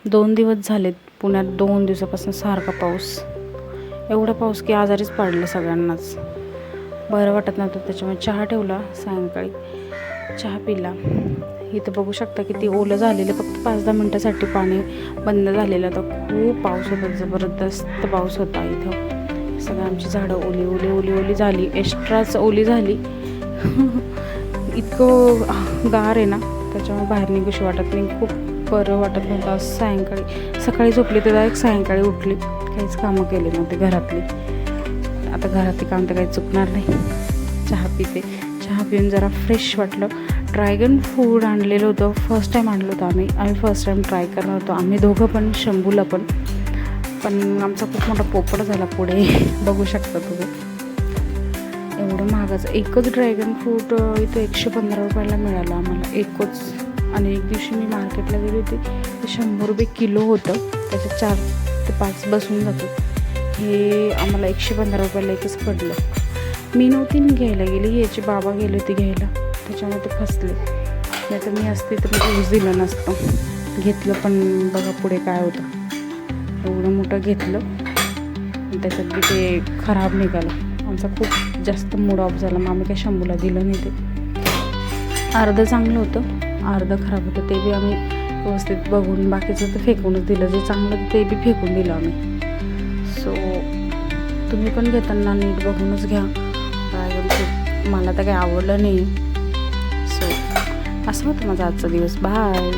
2 दिवस झालेत पुण्यात, 2 दिवसापासून सारखा पाऊस. एवढा पाऊस की आजारीच पडलं सगळ्यांनाच. बरं वाटत नव्हतं, त्याच्यामुळे चहा ठेवला. सायंकाळी चहा पिला. इथं बघू शकता किती ओलं झालेलं. फक्त 5-10 मिनटासाठी पाणी बंद झालेलं. तर खूप पाऊस होता, जबरदस्त पाऊस होता इथं. सगळं आमची झाडं ओली ओली ओली ओली झाली, एक्स्ट्राच ओली झाली. इतकं गार आहे ना, त्याच्यामुळे बाहेर निघूशी वाटत नाही. खूप बरं वाटत नव्हतं. सायंकाळी सकाळी झोपली तर डायरेक्ट सायंकाळी उठली, काहीच कामं केली नव्हती घरातली. आता घरातली काम तर काही चुकणार नाही. चहा पिते. चहा पिऊन जरा फ्रेश वाटलं. ड्रॅगन फ्रूट आणलेलं होतं, फर्स्ट टाईम आणलं होतं आम्ही फर्स्ट टाईम ट्राय करणार होतो. आम्ही दोघं पण, शंभूला पण आमचा खूप मोठा पोपट झाला पुढे. बघू शकता तुम्ही. एवढं महागाचं एकच ड्रॅगन फ्रूट इथं 115 रुपयाला मिळालं आम्हाला, एकच. आणि एक दिवशी मी मार्केटला गेली होती, ते 100 रुपये किलो होतं. त्याच्यात 4 ते 5 बसून जातो. हे आम्हाला 115 रुपयाला एकच पडलं. मी नव्हती घ्यायला गेली, याचे बाबा गेले होते घ्यायला, त्याच्यामुळे ते फसले. नाही तर मी असते तर मी यूज दिलं नसतं. घेतलं पण बघा पुढे काय होतं. एवढं मोठं घेतलं, त्याच्यात बी ते खराब निघालं. आमचा खूप जास्त मूड ऑफ झाला. मग आम्ही काही शंभूला दिलं नाही. ते अर्धं चांगलं होतं, अर्धं खराब होतं. ते बी आम्ही व्यवस्थित बघून, बाकीचं तर फेकूनच दिलं. जे चांगलं ते बी फेकून दिलं आम्ही. सो तुम्ही पण घेताना नीट बघूनच घ्या. ड्रॅगन फ्रूट मला तर काही आवडलं नाही. सो असं होतं माझा आजचा दिवस. बाय.